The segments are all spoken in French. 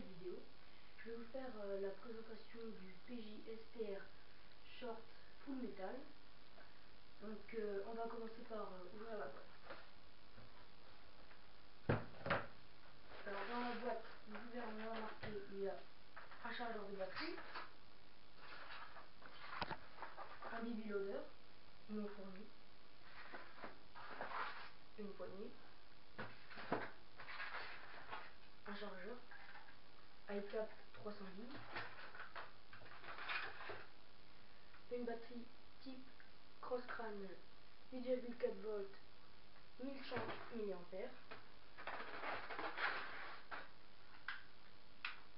vidéo, je vais vous faire la présentation du PJ-SPR Short Full Metal. Donc on va commencer par ouvrir la boîte. Alors dans la boîte, vous pouvez remarquer il y a un chargeur de batterie, un BB loader non fourni, une poignée, un chargeur iCap 310, une batterie type Crosscran 8,4 volts 1100 mAh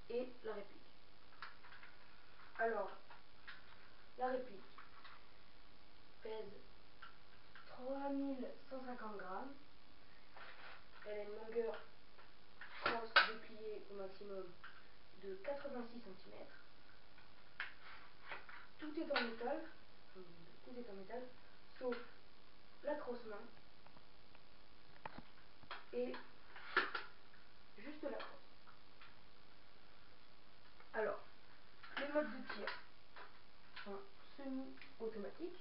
et la réplique. Alors, la réplique pèse 3150 grammes. Elle a une longueur cross dépliée au maximum de 86 cm. Tout est en métal, sauf la crosse main et juste la crosse. Alors, les modes de tir sont semi-automatique,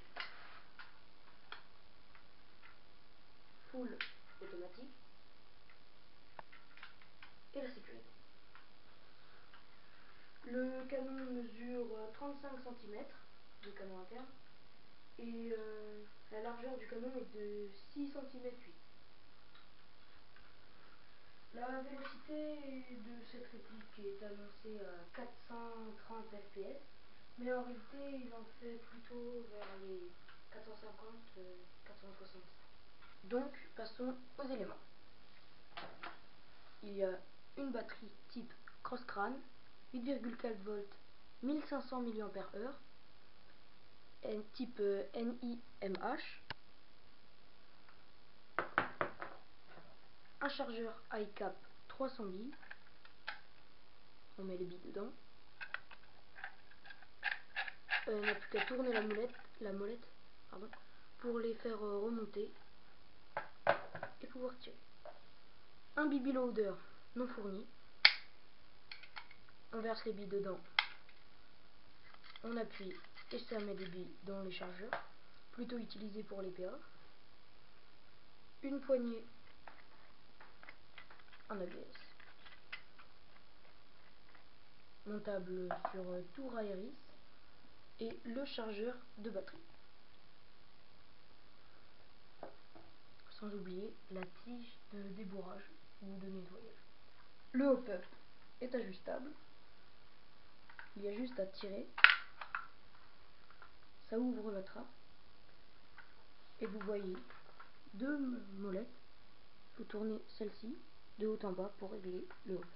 full automatique et la sécurité. Le canon mesure 35 cm, le canon interne, et la largeur du canon est de 6 cm 8. La vélocité de cette réplique est annoncée à 430 fps, mais en réalité il en fait plutôt vers les 450-460. Donc passons aux éléments. Il y a une batterie type Crosscran 8,4 volts 1500 mAh type NIMH, un chargeur iCap 310, on met les billes dedans, on n'a plus qu'à tourner la molette pour les faire remonter et pouvoir tirer. Un BB loader non fourni, on verse les billes dedans, on appuie et ça met des billes dans les chargeurs, plutôt utilisés pour les PA. Une poignée en ABS, montable sur tout rail Iris, et le chargeur de batterie. Sans oublier la tige de débourrage ou de nettoyage. Le hop-up est ajustable. Il y a juste à tirer. Ça ouvre la trappe. Et vous voyez deux molettes. Il faut tourner celle-ci de haut en bas pour régler le hop-up.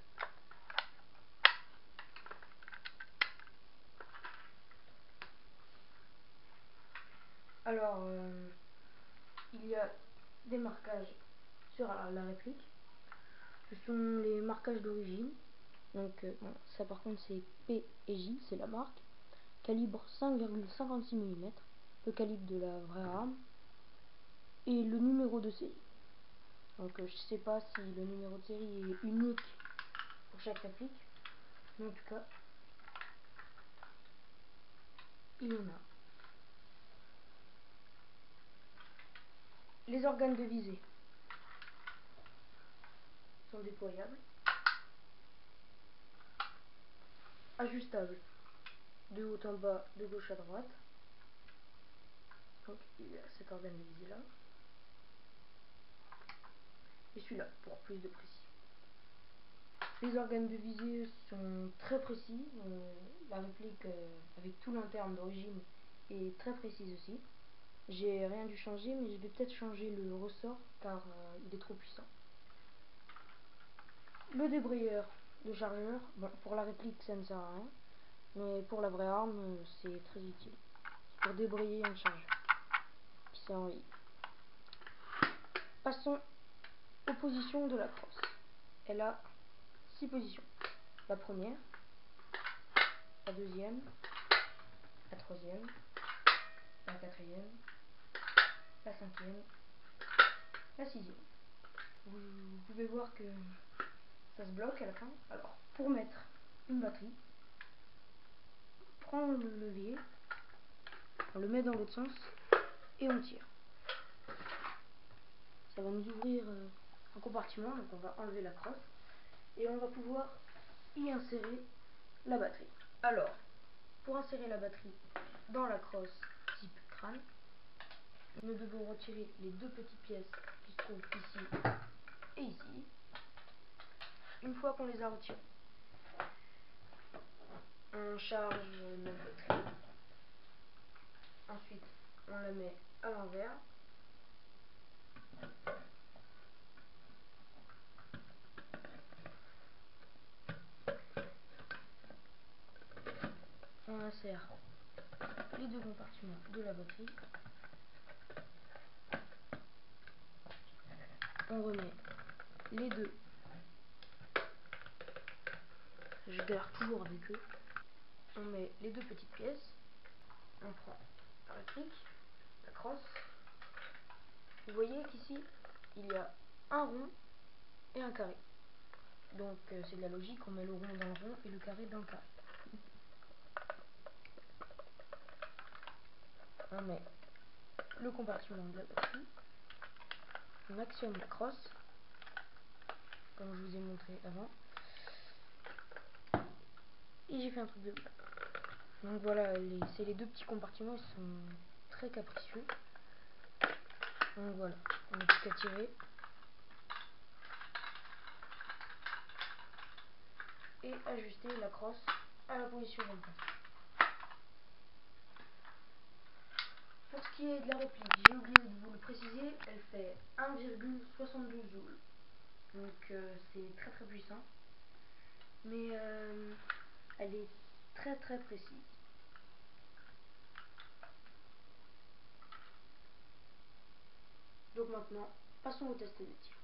Alors, il y a des marquages sur la réplique. Ce sont les marquages d'origine. Donc bon, ça par contre c'est P et J, c'est la marque. Calibre 5,56 mm, le calibre de la vraie arme, et le numéro de série. Donc je sais pas si le numéro de série est unique pour chaque réplique, mais en tout cas il y en a. Les organes de visée sont déployables, ajustables de haut en bas, de gauche à droite. Donc il y a cet organe de visée là, et celui-là pour plus de précision. Les organes de visée sont très précis. La réplique avec tout l'interne d'origine est très précise aussi. J'ai rien dû changer, mais je vais peut-être changer le ressort car il est trop puissant. Le débrayeur de chargeur, bon, pour la réplique ça ne sert à rien, mais pour la vraie arme c'est très utile. C'est pour débrayer un chargeur qui s'est enrayé. Passons aux positions de la crosse. Elle a 6 positions. La première, la deuxième, la troisième, la quatrième, la cinquième, la sixième. Vous pouvez voir que ça se bloque à la fin. Alors pour mettre une batterie, on prend le levier, on le met dans l'autre sens et on tire. Ça va nous ouvrir un compartiment, donc on va enlever la crosse et on va pouvoir y insérer la batterie. Alors, pour insérer la batterie dans la crosse type crâne, nous devons retirer les deux petites pièces qui se trouvent ici et ici. Une fois qu'on les a retirées, on charge notre batterie. Ensuite, on la met à l'envers. On insère les deux compartiments de la batterie. On remet les deux. Je galère toujours avec eux. On met les deux petites pièces. On prend la réplique, la crosse. Vous voyez qu'ici, il y a un rond et un carré. Donc c'est de la logique, on met le rond dans le rond et le carré dans le carré. On met le compartiment de la batterie. On actionne la crosse, comme je vous ai montré avant. Et j'ai fait un truc de... Donc voilà, c'est les deux petits compartiments, ils sont très capricieux. Donc voilà, on n'a plus qu'à tirer. Et ajuster la crosse à la position qu'on pense. Pour ce qui est de la réplique, j'ai oublié de vous le préciser, elle fait 1,72 joules. Donc c'est très très puissant. Mais elle est très très précise. Donc maintenant, passons au test de tir.